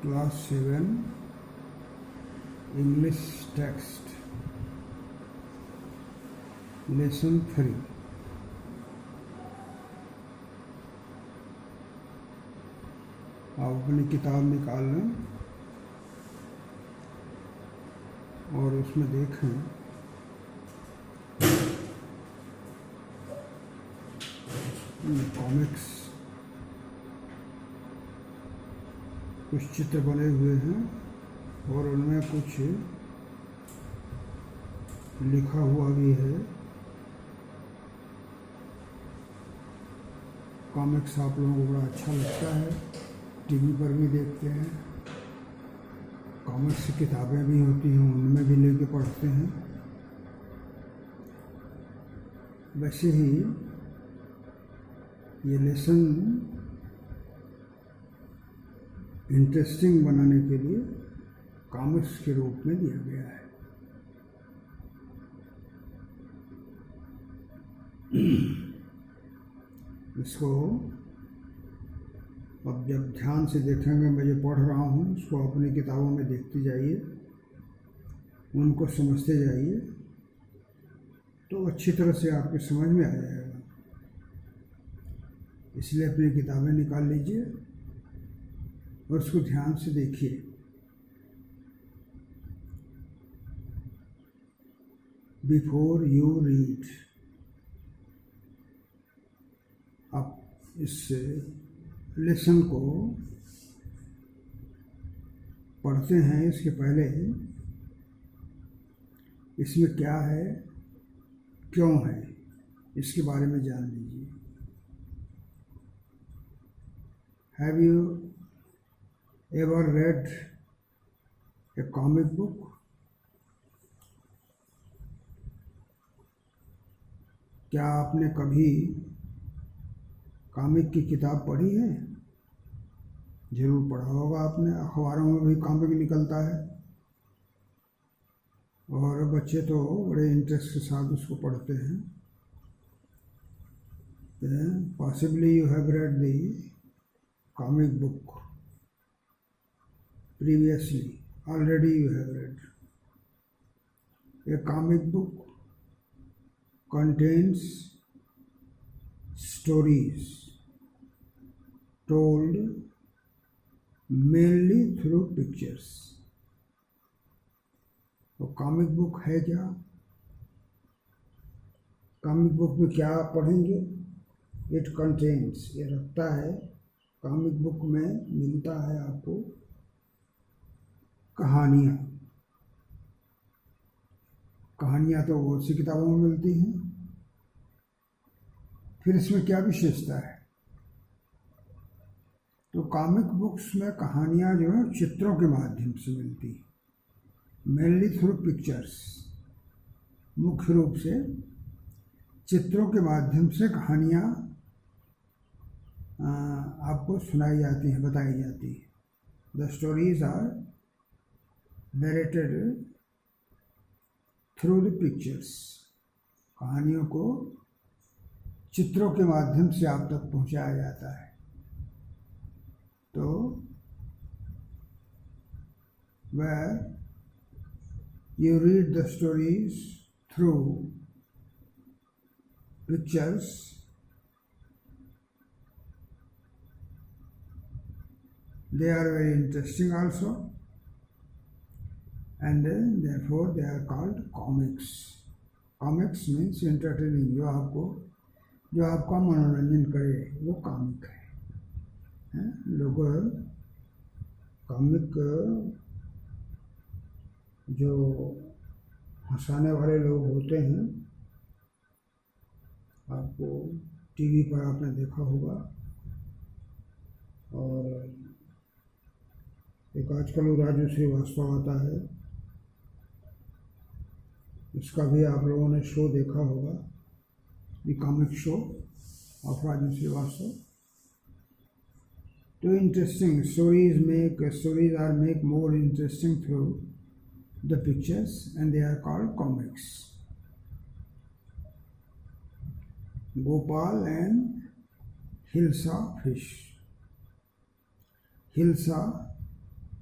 Class 7 English Text Lesson 3 आप अपनी किताब निकाल लें और उसमें देखें कॉमिक्स कुछ चित्र बने हुए हैं और उनमें कुछ लिखा हुआ भी है। कॉमिक्स आप लोगों को बड़ा अच्छा लगता है, टीवी पर भी देखते हैं। कॉमिक्स की किताबें भी होती हैं, उनमें भी लेके पढ़ते हैं। वैसे ही ये लेसन इंटरेस्टिंग बनाने के लिए कॉमिक्स के रूप में दिया गया है। इसको अब जब ध्यान से देखेंगे, मैं जो पढ़ रहा हूँ उसको अपनी किताबों में देखते जाइए, उनको समझते जाइए, तो अच्छी तरह से आपके समझ में आ जाएगा। इसलिए अपनी किताबें निकाल लीजिए और उसको ध्यान से देखिए। बिफोर यू रीड, आप इस लेसन को पढ़ते हैं, इसके पहले इसमें क्या है, क्यों है, इसके बारे में जान लीजिए। Have you ever read a comic book? क्या आपने कभी कॉमिक की किताब पढ़ी है? जरूर पढ़ा होगा आपने, अखबारों में भी कॉमिक निकलता है और बच्चे तो बड़े इंटरेस्ट के साथ उसको पढ़ते हैं। Possibly you have read the comic book previously, already you have read. A comic book contains stories told mainly through pictures. तो कॉमिक बुक है क्या? कॉमिक बुक में क्या आप पढ़ेंगे? इट कंटेन्स, ये रखता है, कॉमिक बुक में मिलता है आपको कहानियाँ। कहानियाँ तो बहुत सी किताबों में मिलती हैं। फिर इसमें क्या विशेषता है? तो कॉमिक बुक्स में कहानियाँ जो है चित्रों के माध्यम से मिलती हैं, मेनली थ्रू पिक्चर्स। मुख्य रूप से चित्रों के माध्यम से कहानियाँ आपको सुनाई जाती हैं, बताई जाती हैं। The stories are narrated through the pictures. कहानियों को चित्रों के माध्यम से आप तक पहुंचाया जाता है। तो where you read the stories through pictures, they are very interesting also, and therefore they are called comics. Comics means entertaining, जो आपका मनोरंजन करे वो कॉमिक है। लोग कॉमिक जो हंसाने वाले लोग होते हैं, आपको टीवी पर आपने देखा होगा, और एक आजकल राजू श्रीवास्तव आता है, इसका भी आप लोगों ने शो देखा होगा, the comic show of Raju Srivastava. तो interesting stories are make more interesting through the pictures and they are called comics. Gopal and hilsa fish. Hilsa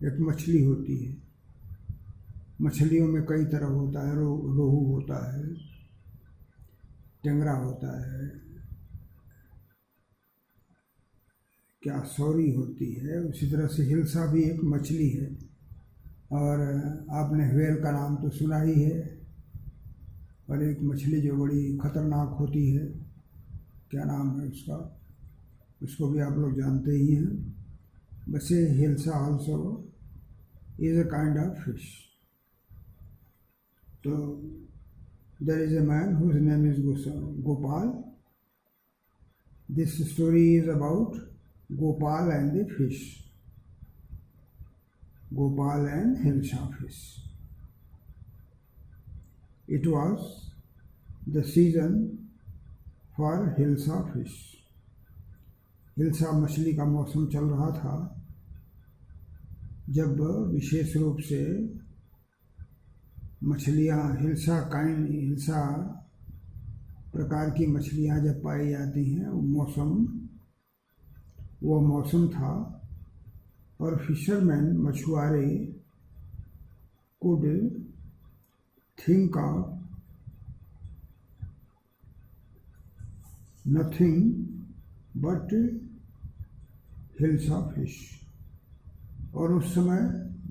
एक मछली होती है। मछलियों में कई तरह होता है, रोहू होता है, टेंगरा होता है, क्या सौरी होती है। उसी तरह से हिल्सा भी एक मछली है। और आपने व्हेल का नाम तो सुना ही है। और एक मछली जो बड़ी खतरनाक होती है, क्या नाम है उसका, उसको भी आप लोग जानते ही हैं। वैसे hilsa also is a kind of fish. तो there is a man whose name is Gopal. This story is about Gopal and the fish. Gopal and Hilsa fish. It was the season for Hilsa fish. Hilsa मछली का मौसम चल रहा था, जब विशेष रूप से मछलियाँ हिल्सा प्रकार की मछलियाँ जब पाई जाती हैं, वो मौसम था। और फिशरमैन, मछुआरे, could think of nothing but hilsa fish. और उस समय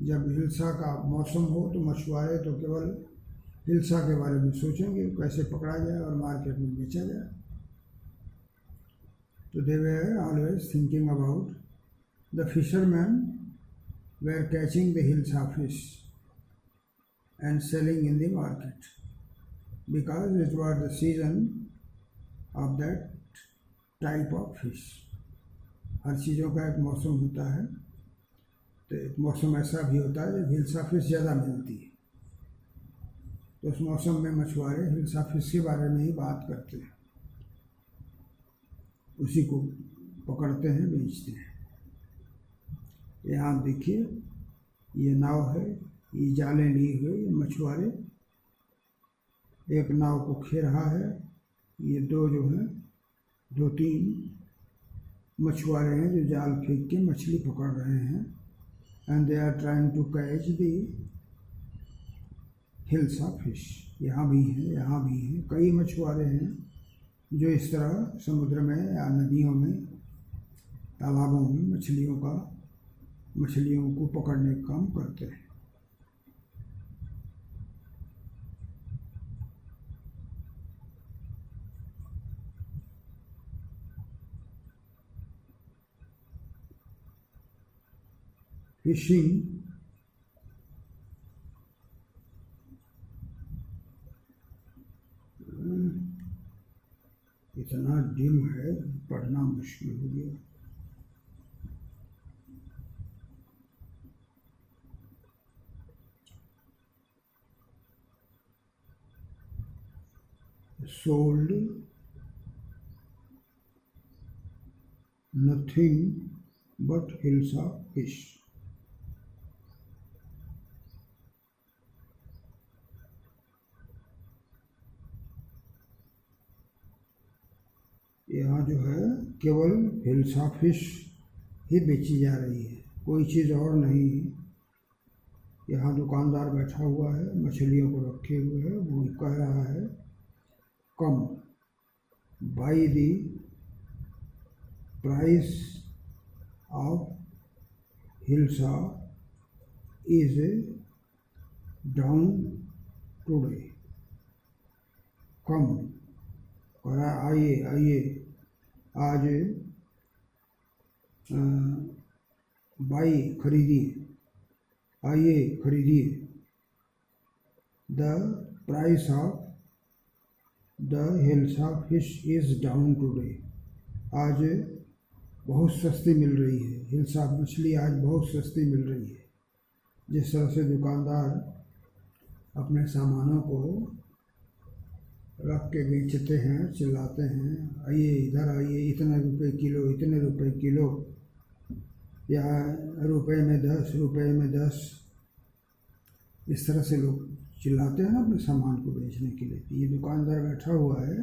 जब हिल्सा का मौसम हो तो मछुआरे तो केवल हिल्सा के बारे में सोचेंगे, कैसे पकड़ा जाए और मार्केट में बेचा जाए। So they were always thinking about the fishermen were catching the hilsa fish and selling in the market because it was the season of that type of fish. हर चीज़ों का एक मौसम होता है, तो एक मौसम ऐसा भी होता है जब हिल्सा फिश ज़्यादा मिलती है। तो उस मौसम में मछुआरे हिल्सा फिश के बारे में ही बात करते हैं, उसी को पकड़ते हैं, बेचते हैं। यहाँ देखिए, ये नाव है, ये जाले लिए हुए मछुआरे एक नाव को खे रहा है। ये दो तीन मछुआरे हैं जो जाल फेंक के मछली पकड़ रहे हैं। And they are trying to catch the hilsa fish. यहाँ भी हैं, कई मछुआरे हैं जो इस तरह समुद्र में या नदियों में, तालाबों में मछलियों को पकड़ने का काम करते हैं। फिशिंग इतना डिम है, पढ़ना मुश्किल हो गया। sold nothing but hilsa fish. यहाँ जो है केवल हिल्सा फिश ही बेची जा रही है, कोई चीज़ और नहीं है। यहाँ दुकानदार बैठा हुआ है, मछलियों को रखे हुए है, वो कह रहा है come buy the price of hilsa is down today. Come कह रहा है, आइए आज बाई खरीदिए, आइए खरीदिए। The price of the hilsa fish is down today. आज बहुत सस्ती मिल रही है, हिल्सा मछली आज बहुत सस्ती मिल रही है। जिस तरह से दुकानदार अपने सामानों को रख के बेचते हैं, चिल्लाते हैं, आइए इधर आइए, इतने रुपए किलो, इतने रुपए किलो, या रुपए में 10, रुपए में 10, इस तरह से लोग चिल्लाते हैं ना अपने सामान को बेचने के लिए। ये दुकानदार बैठा हुआ है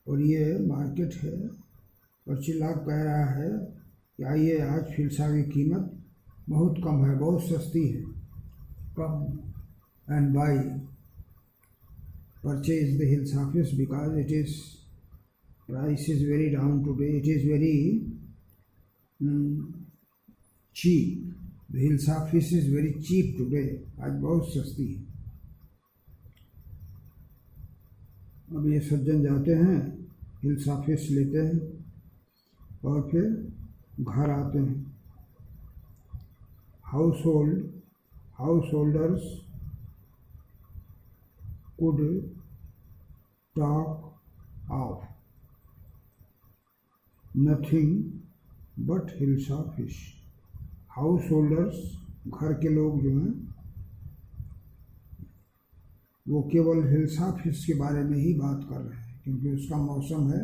और ये मार्केट है और चिल्ला कह रहा है कि आइए आज हिल्सा की कीमत बहुत कम है, बहुत सस्ती है, come. And buy purchase the hilsa fish because it is price is very down today, it is very cheap, the hills office is very cheap today, आज बहुत सस्ती है। अब ये सज्जन जाते हैं, हिल्स ऑफिस लेते हैं और फिर घर आते हैं। House holders could talk of nothing but hills office. House holders, घर के लोग जो हैं, वो केवल हिल्स ऑफिस के बारे में ही बात कर रहे हैं, क्योंकि उसका मौसम है।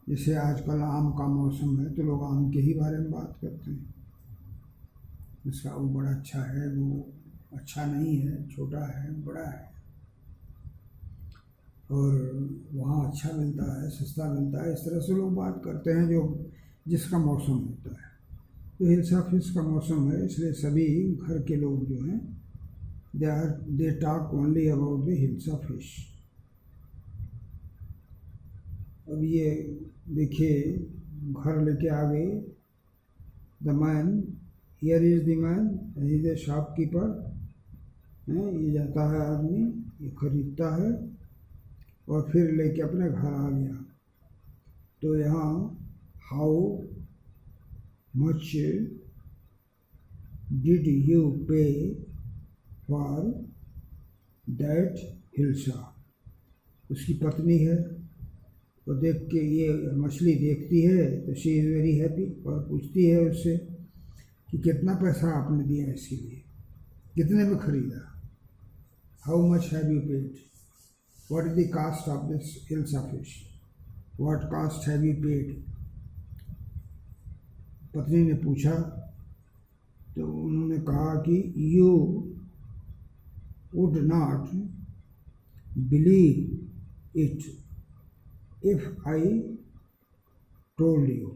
जैसे आजकल आम का मौसम है तो लोग आम के ही बारे में बात करते हैं, इसका वो बड़ा अच्छा है, वो अच्छा नहीं है, छोटा है, बड़ा है, और वहाँ अच्छा मिलता है, सस्ता मिलता है, इस तरह से लोग बात करते हैं जो जिसका मौसम होता है। तो हिल्स ऑफिस का मौसम है, इसलिए सभी घर के लोग जो हैं they talk only about the hilsa office. अब ये देखिए, घर लेके आ गए। The man, here is the man, is the shopkeeper, ये जाता है आदमी, ये खरीदता है और फिर लेके अपने घर आ गया। तो यहाँ हाउ मच डिड यू पे फॉर दैट हिल्सा। उसकी पत्नी है, तो देख के ये मछली देखती है तो शी इज़ वेरी हैप्पी, और पूछती है उससे कि कितना पैसा आपने दिया इसके लिए, कितने में ख़रीदा, how much have you paid, what is the cost of this hills office, what cost have you paid। पत्नी ने पूछा तो उन्होंने कहा कि you would not believe it if I told you।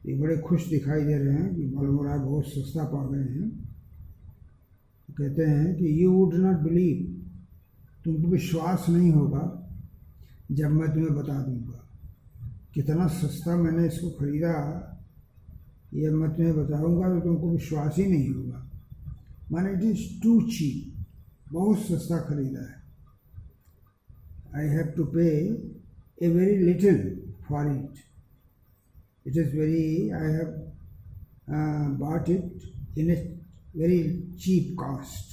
ये बड़े खुश दिखाई दे रहे हैं कि मालूम हो रहा है बहुत सस्ता पा गए हैं। कहते हैं कि you would not believe, तुमको विश्वास नहीं होगा जब मैं तुम्हें बता दूंगा कितना सस्ता मैंने इसको ख़रीदा, ये मैं तुम्हें बताऊंगा तो तुमको विश्वास ही नहीं होगा। माने इट इज़ टू चीप, बहुत सस्ता ख़रीदा है। आई have to pay a very little for it, it is very, I have bought it in a very cheap cost,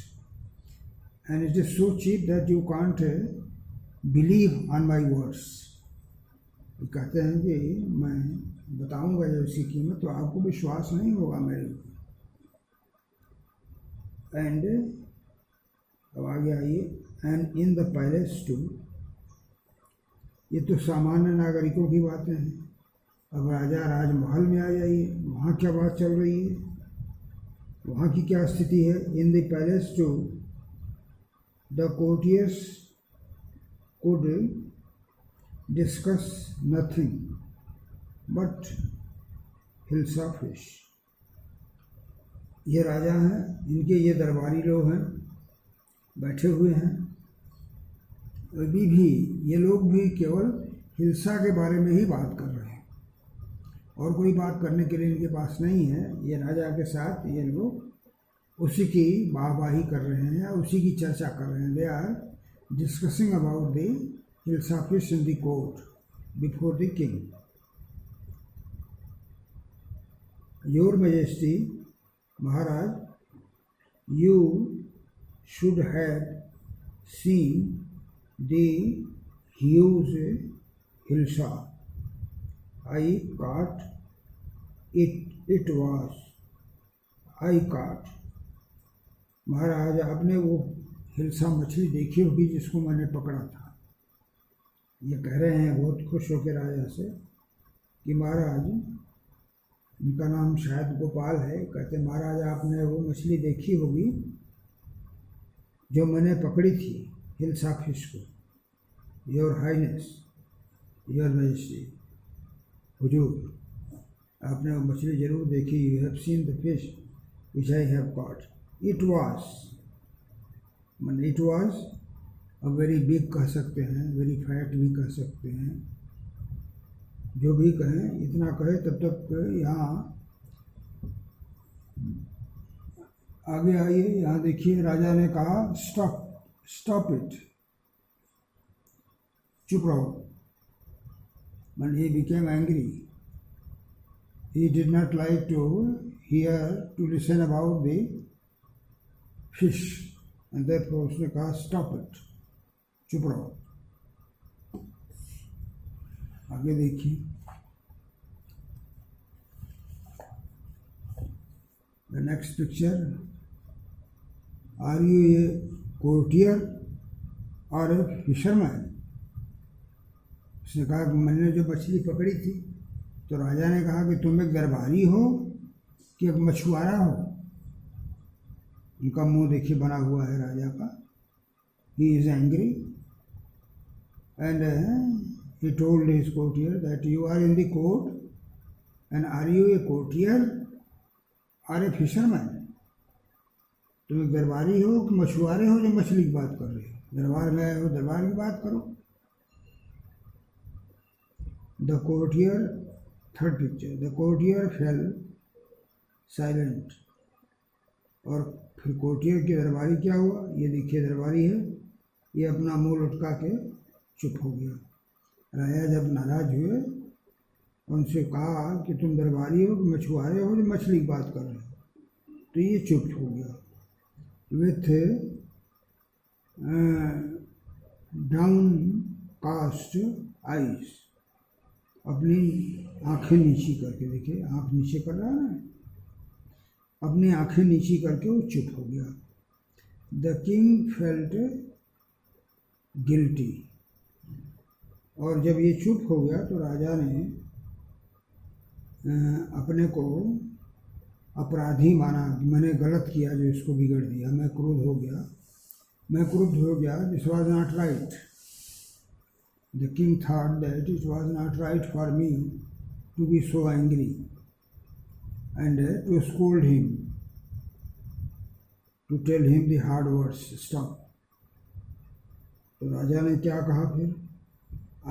and it is so cheap that you can't believe on my words। कहते हैं कि मैं बताऊंगा जब इसकी कीमत तो आपको विश्वास नहीं होगा मेरे ऊपर। एंड अब आगे आइए, and in the palace too, ये तो सामान्य नागरिकों की बातें हैं। अब राजा राजमहल में आ जाइए, वहाँ क्या बात चल रही है, वहाँ की क्या स्थिति है। In the palace too the courtiers could discuss nothing but hills office। ये राजा हैं, इनके ये दरबारी लोग हैं, बैठे हुए हैं, अभी भी ये लोग भी केवल हिल्सा के बारे में ही बात कर रहे हैं, और कोई बात करने के लिए इनके पास नहीं है। ये राजा के साथ ये लोग उसी की वाहवाही कर रहे हैं, उसी की चर्चा कर रहे हैं। They are discussing about the hilsa fish in the court before the king. Your majesty, महाराज, you should have seen the huge hilsa, I caught it was I caught। महाराज, आपने वो हिल्सा मछली देखी होगी जिसको मैंने पकड़ा था। ये कह रहे हैं बहुत खुश होकर राजा से कि महाराज, उनका नाम शायद गोपाल है, कहते महाराज आपने वो मछली देखी होगी जो मैंने पकड़ी थी हिल्स ऑफिस को। योर हाइनेस, योर मैजेस्टी, हुजूर, आपने वो मछली जरूर देखी, you have seen the fish which I have caught. It was, मतलब it was a very big कह सकते हैं, वेरी फैट भी कह सकते हैं, जो भी कहें, इतना कहे तब तक। यहाँ आगे आइए, यहाँ देखिए, राजा ने कहा स्टॉप, स्टॉप इट, चुप रहो। When he became angry, he did not like to listen about the fish, and therefore उसने कहा stop it, चुप रहो। आगे देखिए, the next picture, are you a courtier or a fisherman? उसने कहा कि मैंने जो मछली पकड़ी थी, तो राजा ने कहा कि तुम एक दरबारी हो कि एक मछुआरा हो। उनका मुंह देखिए बना हुआ है राजा का। He is angry and he told his courtier that you are in the court and are you a courtier or a fisherman. तुम एक दरबारी हो कि मछुआरे हो जो मछली की बात कर रहे हो? दरबार में आए हो, दरबार की बात करो। The courtier, third picture, the courtier fell silent। और फिर कोर्टियर के दरबारी क्या हुआ? ये देखिए दरबारी है, ये अपना मुंह लटका के चुप हो गया। राजा जब नाराज हुए, उनसे कहा कि तुम दरबारी हो कि मछुआरे हो जो मछली की बात कर रहे हो? तो ये चुप हो गया विथ डाउन कास्ट आइज, अपनी आंखें नीची करके, देखिए आंख नीचे कर रहा है ना, अपनी आंखें नीची करके वो चुप हो गया। द किंग फेल्ट गिल्टी, और जब ये चुप हो गया तो राजा ने अपने को अपराधी माना, मैंने गलत किया जो इसको बिगड़ दिया, मैं क्रोध हो गया, this was not right. The king thought that it was not right for me to be so angry and to scold him, to tell him the hard words, stop। तो राजा ने क्या कहा फिर?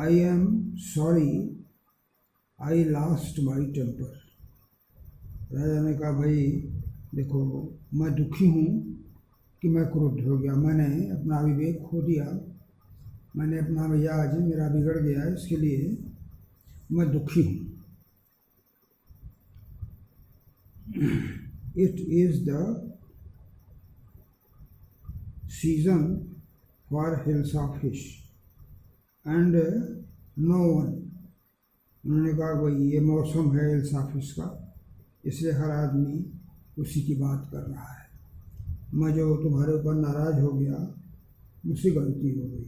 I am sorry I lost my temper। राजा ने कहा भाई देखो, मैं दुखी हूँ कि मैं क्रोध हो गया, मैंने अपना विवेक खो दिया, मैंने अपना मिजाज मेरा बिगड़ गया, इसके लिए मैं दुखी हूँ। It is the season for hilsa fish and no one. उन्होंने कहा भाई ये मौसम है हिल्सा फिश का, इसलिए हर आदमी उसी की बात कर रहा है। मैं जो तुम्हारे ऊपर नाराज़ हो गया, मुझसे गलती हो गई।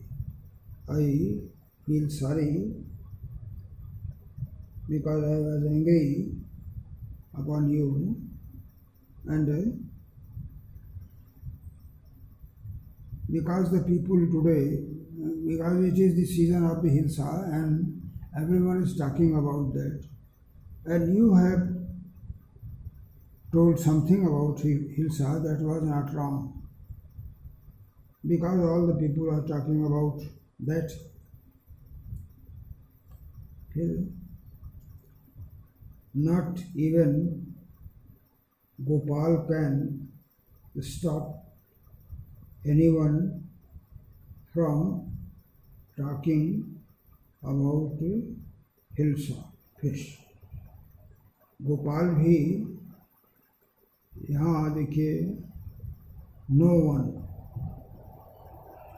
I feel sorry because I was angry upon you and because the people today, because it is the season of the Hilsa and everyone is talking about that, and you have told something about Hilsa that was not wrong, because all the people are talking about that। Not even Gopal can stop anyone from talking about hilsa fish. Gopal भी, यहाँ देखिए, no one,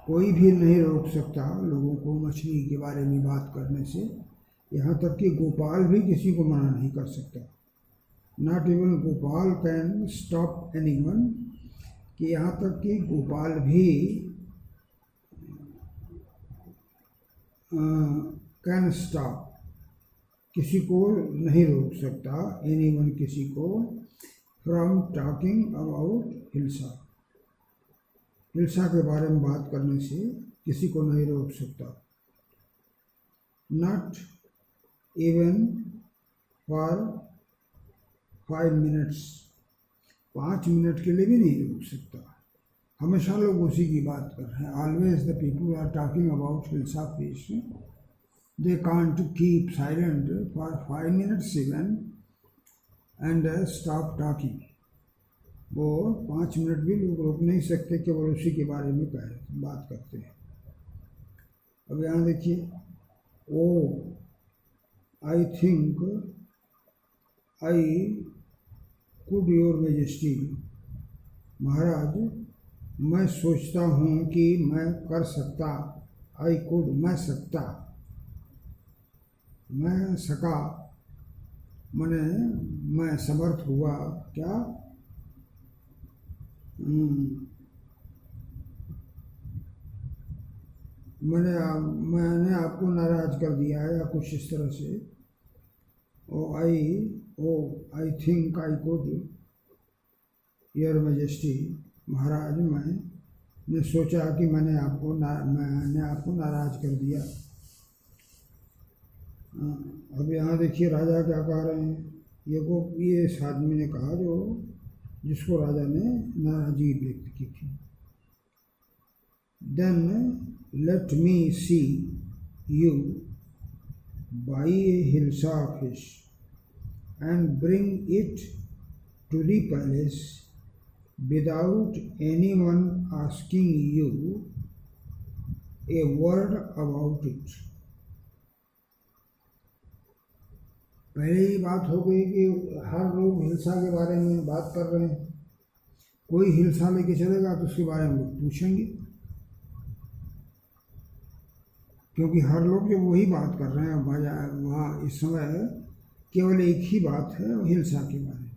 कोई भी नहीं रोक सकता लोगों को मछली के बारे में बात करने से, यहाँ तक कि गोपाल भी किसी को मना नहीं कर सकता। Not even Gopal can stop anyone, कि यहाँ तक कि गोपाल भी कैन स्टॉप, किसी को नहीं रोक सकता, एनीवन किसी को, from talking about hilsa, hilsa के बारे में बात करने से किसी को नहीं रोक सकता। Not even for 5 minutes, 5 minute के लिए भी नहीं रुक सकता। हमेशा लोग उसी की बात कर रहे हैं। Always the people are talking about hilsa fish, they can't keep silent for 5 minutes even and stop talking. वो 5 मिनट भी लोग रोक नहीं सकते, केवल उसी के बारे में बात करते हैं। अब यहाँ देखिए, oh I think I could your majesty, महाराज मैं सोचता हूँ कि मैं कर सकता, आई कुड मैं सकता, मैं सका मैंने मैं समर्थ हुआ क्या, मैंने आपको नाराज कर दिया है या कुछ इस तरह से। I think I could your majesty, महाराज मैंने सोचा कि मैंने आपको नाराज कर दिया। अब यहाँ देखिए राजा क्या कह रहे हैं। ये इस आदमी ने कहा जिसको राजा ने नाराजगी व्यक्त की थी। Then let me see you buy a hilsa fish and bring it to the palace without anyone asking you a word about it। पहले ही बात हो गई कि हर लोग हिल्सा के बारे में बात कर रहे हैं। कोई हिल्सा लेके चलेगा तो उसके बारे में लोग पूछेंगे, क्योंकि हर लोग जब वही बात कर रहे हैं। वहाँ इस समय केवल एक ही बात है, वो हिल्सा के बारे में।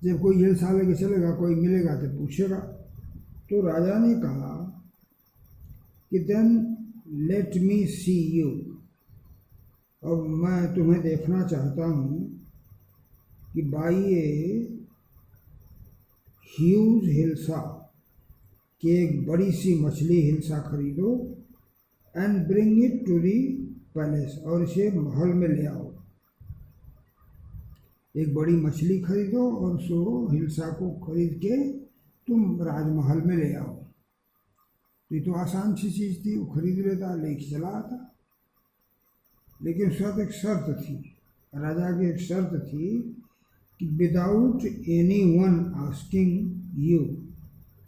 जब कोई हिल्सा लेके चलेगा, कोई मिलेगा तो पूछेगा। तो राजा ने कहा कि then let me see you, अब मैं तुम्हें देखना चाहता हूँ कि बाई ए ह्यूज हिल्सा, कि एक बड़ी सी मछली हिल्सा खरीदो, and bring it to the palace, और इसे महल में ले आओ। एक बड़ी मछली खरीदो और उसको हिल्सा को खरीद के तुम राजमहल में ले आओ। तो ये तो आसान सी चीज़ थी, वो खरीद लेता, लेके चला आता। लेकिन उसके साथ एक शर्त थी, राजा की एक शर्त थी कि without any one asking you,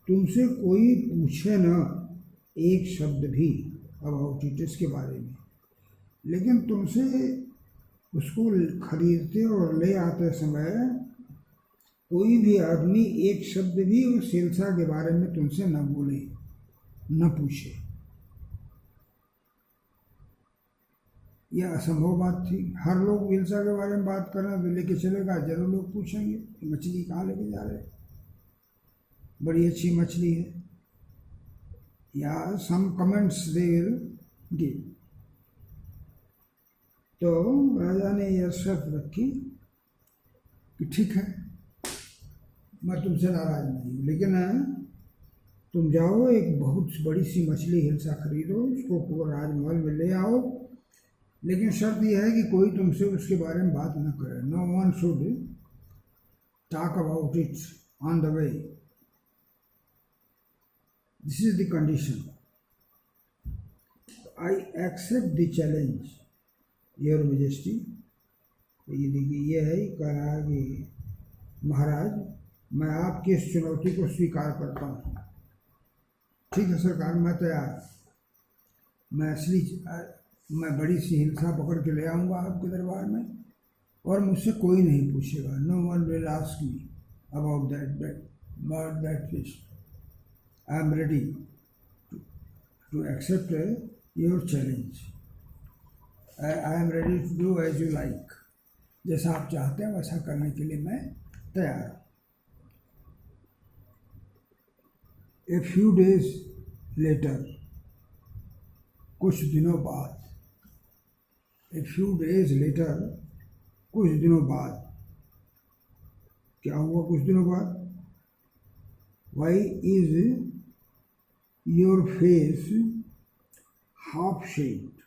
तुमसे कोई पूछे न एक शब्द भी अबाउट इट, इसके बारे में। लेकिन तुमसे उसको खरीदते और ले आते समय कोई भी आदमी एक शब्द भी उस हिल्सा के बारे में तुमसे न बोले, न पूछे। यह असंभव बात थी। हर लोग हिल्सा के बारे में बात कर रहे हैं तो लेके चलेगा, जरूर लोग पूछेंगे कि मछली कहाँ लेके जा रहे हैं, बड़ी अच्छी मछली है, या some comments they will give. तो राजा ने यह शर्त रखी कि ठीक है, मैं तुमसे नाराज नहीं हूँ, लेकिन तुम जाओ, एक बहुत बड़ी सी मछली हिल्सा खरीदो, उसको राजमहल में ले आओ, लेकिन शर्त यह है कि कोई तुमसे उसके बारे में बात न करे। No one should talk about it on the way, this is the condition. I accept the challenge your majesty. ये देखिए, ये है कह रहा है कि महाराज मैं आपकी इस चुनौती को स्वीकार करता हूँ। ठीक है सरकार, मैं तैयार। मैं बड़ी सी हिल्सा पकड़ के ले आऊँगा आपके दरबार में, और मुझसे कोई नहीं पूछेगा। No one will ask me about that fish. I am ready to accept your challenge. I am ready to do as you like. जैसा आप चाहते हैं वैसा करने के लिए मैं तैयार हूँ। ए फ्यू डेज लेटर, कुछ दिनों बाद, ए फ्यू डेज लेटर, कुछ दिनों बाद। क्या हुआ कुछ दिनों बाद? Why is your face half shaped.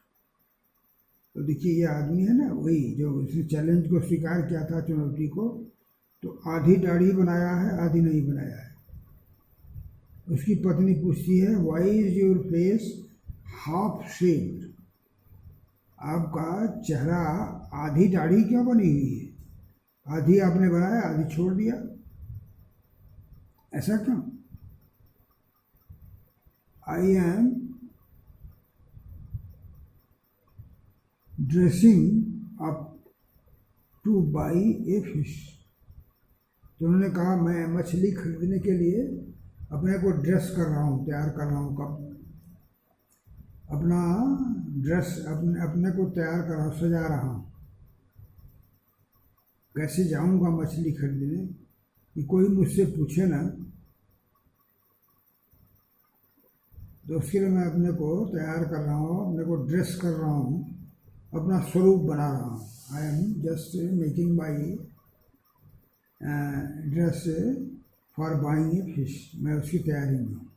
तो देखिए, ये आदमी है ना, वही जो उसने चैलेंज को स्वीकार किया था, चुनौती को, तो आधी दाढ़ी बनाया है, आधी नहीं बनाया है। उसकी पत्नी पूछती है, why is your face half shaped? आपका चेहरा आधी दाढ़ी क्यों बनी हुई है? आधी आपने बनाया, आधी छोड़ दिया, ऐसा क्यों? I am dressing up to buy a fish. तो उन्होंने कहा, मैं मछली खरीदने के लिए अपने को ड्रेस कर रहा हूँ, तैयार कर रहा हूँ। कब? अपना ड्रेस अपने को तैयार कर रहा हूँ, सजा रहा हूँ। कैसे जाऊँगा मछली खरीदने कि कोई मुझसे पूछे ना, तो उसके लिए मैं अपने को तैयार कर रहा हूँ, अपने को ड्रेस कर रहा हूँ, अपना स्वरूप बना रहा हूँ। I am just making my dress for buying a fish. मैं उसकी तैयारी में हूँ।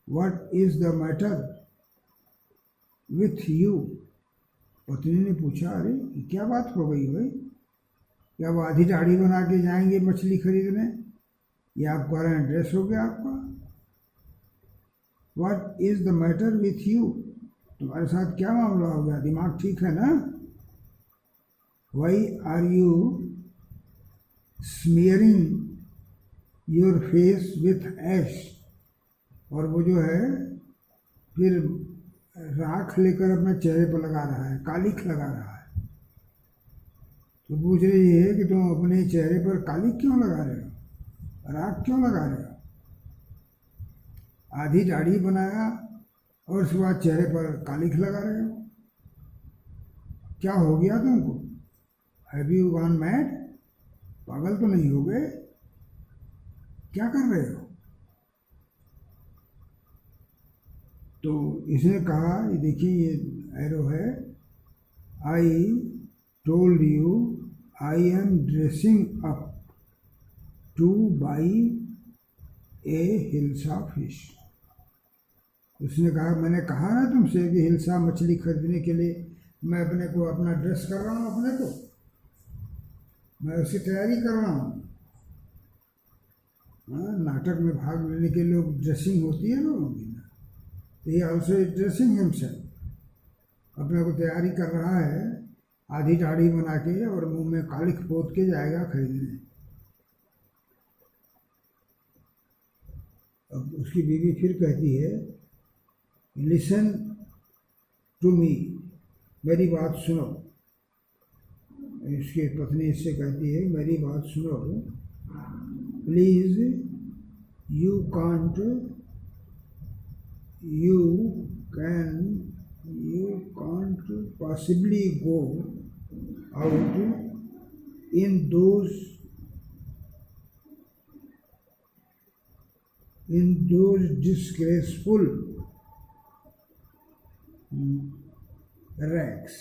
What is the matter with you? पत्नी ने पूछा, अरे क्या बात हो गई भाई? क्या वो आधी दाढ़ी बना के जाएंगे मछली खरीदने? या आप कह रहे हैं ड्रेस हो गया आपका? What is the matter with you? तुम्हारे साथ क्या मामला हो गया? दिमाग ठीक है ना? Why are you smearing your face with ash? और वो जो है फिर राख लेकर अपने चेहरे पर लगा रहा है, कालिख लगा रहा है। तो पूछ रही है कि तुम अपने चेहरे पर कालिख क्यों लगा रहे हो, राख क्यों लगा रहे हो? आधी दाढ़ी बनाया और उसके बाद चेहरे पर कालिख लगा रहे हो, क्या हो गया तुमको? Have you gone mad? पागल तो नहीं हो गए? क्या कर रहे हो? तो इसने कहा, ये देखिए ये एरो है, I told you I am dressing up to buy a hilsa fish. उसने कहा, मैंने कहा ना तुमसे कि हिल्सा मछली खरीदने के लिए मैं अपने को अपना ड्रेस कर रहा हूँ, अपने को मैं उसकी तैयारी कर रहा हूँ। नाटक में भाग लेने के लिए ड्रेसिंग होती है लोगों की ना, तो ये ऑल्सो इज ड्रेसिंग हिमसेल्फ, अपने को तैयारी कर रहा है, आधी दाढ़ी बना के और मुंह में कालिख पोत के जाएगा खरीदने। अब उसकी बीवी फिर कहती है, लिसन टू मी, मेरी बात सुनो। इसकी पत्नी इससे कहती है, मेरी बात सुनो, please you can't possibly go out in those disgraceful rags,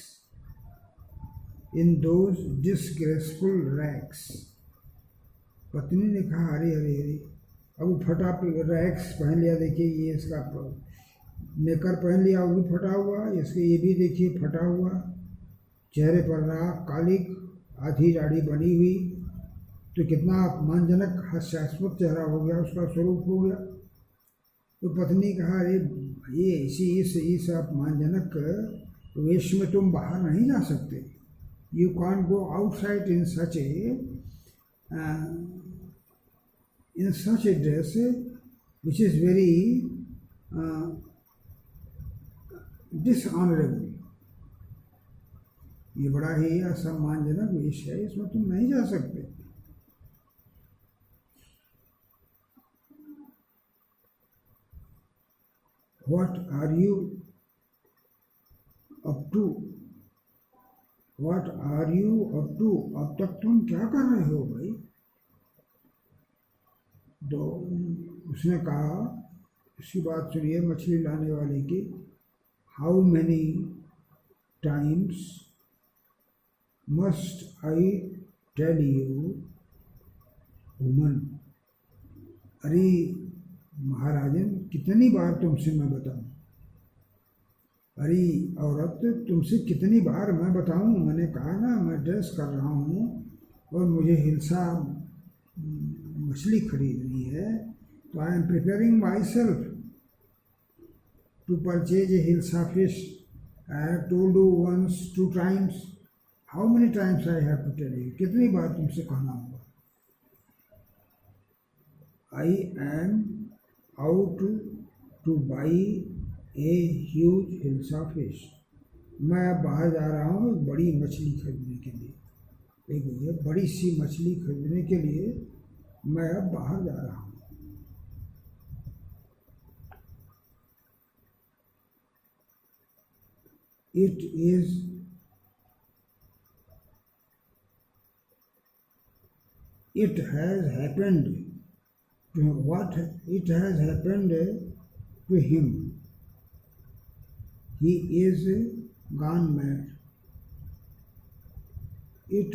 in those disgraceful rags। पत्नी ने कहा, अरे अरे अरे, अब वो फटा रैक्स पहन लिया, देखिए ये इसका नेकर पहन लिया, वो भी फटा हुआ, इसके ये भी देखिए फटा हुआ, चेहरे पर राख, कालिख, आधी दाढ़ी बनी हुई, तो कितना अपमानजनक हास्यास्पद चेहरा हो गया, उसका स्वरूप हो गया। तो पत्नी कहा, अरे ये इस अपमानजनक वेश में तुम बाहर नहीं जा सकते। You can't go outside in such a dress which is very dishonorable। ये बड़ा ही असम्मानजनक वेश है, इसमें तुम नहीं जा सकते। What are you up to? अब तक तुम क्या कर रहे हो भाई? तो उसने कहा, इसकी बात सुनिए मछली लाने वाले की, how many times must I tell you woman? अरे महाराजन, कितनी बार तुमसे मैं बताऊं? अरे औरत, तुमसे कितनी बार मैं बताऊं, मैंने कहा ना मैं ड्रेस कर रहा हूँ और मुझे हिल्सा मछली खरीदनी है, तो I am preparing myself to purchase a hilsa fish. I have told you once, 2 times. How many times I have to tell you? कितनी बार तुमसे कहना होगा? I am out to buy a huge hilsa fish. मैं अब बाहर जा रहा हूँ एक बड़ी मछली खरीदने के लिए. एक बड़ी सी मछली खरीदने के लिए मैं अब बाहर जा रहा हूँ. It has happened to what? It has happened to him. He is gone mad. It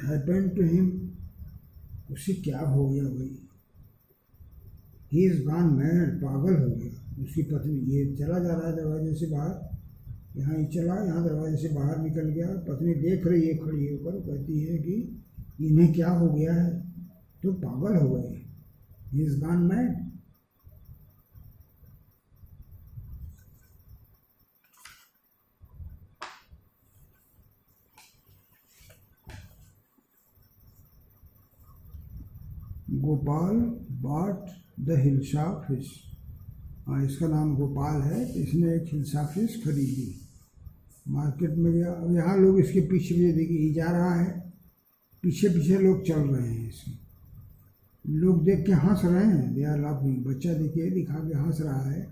happened to him. उसे क्या हो गया भाई? He is gone mad. पागल हो गया. उसकी पत्नी, ये चला जा रहा है दरवाजे से बाहर, यहाँ ही चला, यहाँ दरवाजे से बाहर निकल गया. पत्नी देख रही है खड़ी होकर, कहती है कि इन्हें क्या हो गया है, तो पागल हो गए. He is gone mad. Gopal bought the hilsa fish. हाँ, इसका नाम गोपाल है. इसने एक हिल्सा फिश खरीदी, मार्केट में गया. अब यहाँ लोग इसके पीछे पीछे देखिए, जा रहा है, पीछे पीछे लोग चल रहे हैं इसके. लोग देख के हंस रहे हैं. They are laughing. बच्चा देखिए दिखा के हंस रहा है.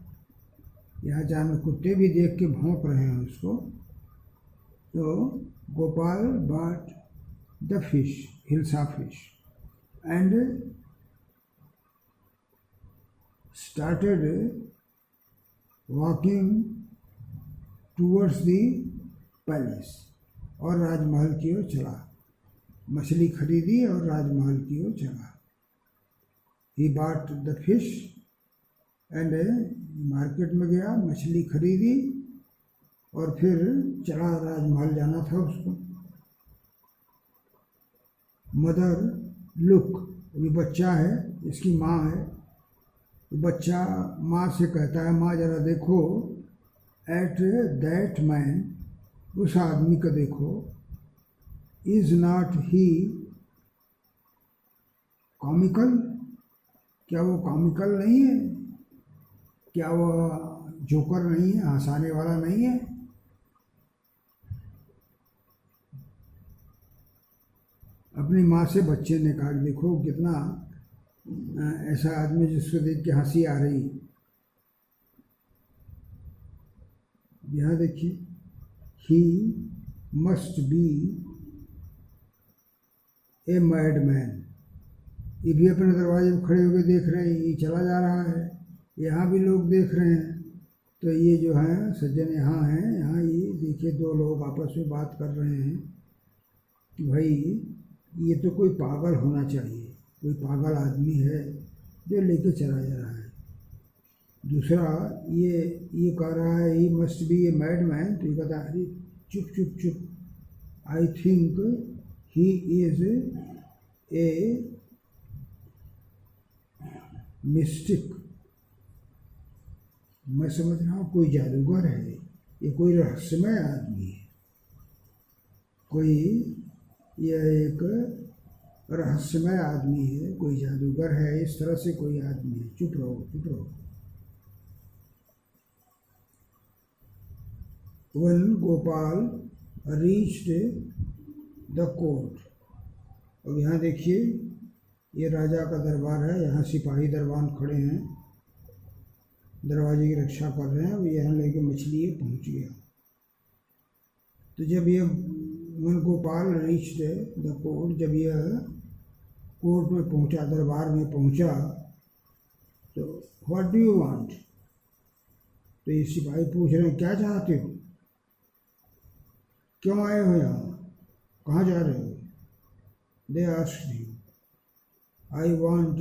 यहाँ चार कुत्ते भी देख के भौंक रहे हैं उसको. तो Gopal bought the fish, hilsa fish, and started walking towards the palace. और राजमहल की ओर चला. मछली खरीदी और राजमहल की ओर चला. He bought the fish and market में गया, मछली खरीदी और फिर चला. राजमहल जाना था उसको. मदर लुक, ये बच्चा है, इसकी माँ है. बच्चा माँ से कहता है, माँ जरा देखो, एट दैट मैन, उस आदमी को देखो. Is not he comical? क्या वो कॉमिकल नहीं है? क्या वो जोकर नहीं है, हंसाने वाला नहीं है? अपनी माँ से बच्चे ने कहा, देखो कितना ऐसा आदमी जिसको देख के हंसी आ रही. यहाँ देखिए, he must be a mad man. ये भी अपने दरवाजे पर खड़े होकर देख रहे हैं, ये चला जा रहा है, यहाँ भी लोग देख रहे हैं. तो ये जो है सज्जन यहाँ हैं, यहाँ ये देखिए 2 लोग आपस में बात कर रहे हैं कि भाई ये तो कोई पागल होना चाहिए, कोई पागल आदमी है जो लेके चला जा रहा है. दूसरा ये कह रहा है he must be a mad man. तो ये कहता है, अरे चुप चुप चुप, I think he is a mystic. मैं समझ रहा हूँ कोई जादूगर है, ये कोई रहस्यमय आदमी है, कोई यह एक रहस्यमय आदमी है, कोई जादूगर है, इस तरह से कोई आदमी है. चुप रहो, चुप रहो. When Gopal reached the court. अब यहाँ देखिए, ये राजा का दरबार है, यहाँ सिपाही दरबान खड़े हैं, दरवाजे की रक्षा कर रहे हैं. अब यहाँ लेके मछली पहुँच गया. तो जब ये when Gopal reached the court, जब यह कोर्ट में पहुँचा, दरबार में पहुँचा, तो व्हाट डू यू वांट? तो ये सिपाही पूछ रहे हैं, क्या चाहते हो, क्यों आए हो यहाँ, कहाँ जा रहे हो? They asked him, I want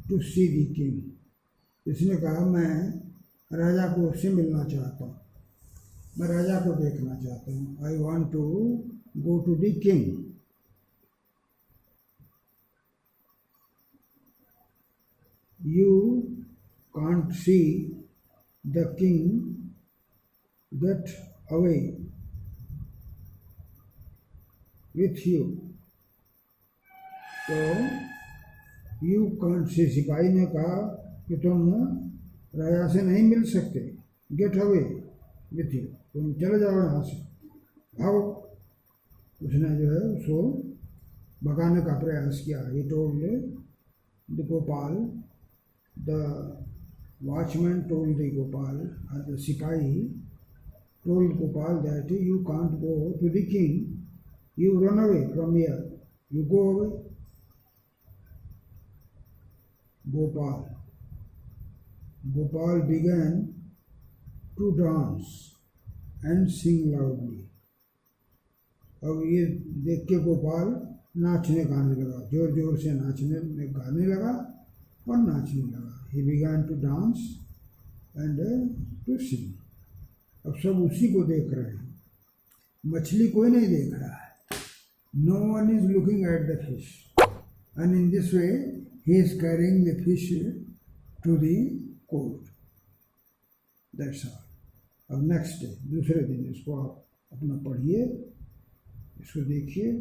to see the king. इसने कहा मैं राजा को उससे मिलना चाहता हूँ, मैं राजा को देखना चाहता हूँ। I want to go to the king. You can't see the king, get away with you. तो यू कांट सी, सिपाही ने कहा कि तुम राजा से नहीं मिल सकते, गेट अवे विथ यू, तुम चले जाओ यहाँ से, भागो। उसने जो है उसको भगाने का प्रयास किया। He told the Gopal, the watchman told the Gopal, the सिपाही told Gopal that you can't go to the king, you run away from here, you go away. Gopal began to dance and sing loudly. अब ये देख के गोपाल नाचने गाने लगा, जोर जोर से नाचने गाने लगा और नाचने लगा। He began to dance and to sing. अब सब उसी को देख रहे हैं, मछली कोई नहीं देख रहा है। No one is looking at the fish, and in this way he is carrying the fish to the court. That's all. अब नेक्स्ट डे, दूसरे दिन इसको आप अपना पढ़िए, इसको देखिए।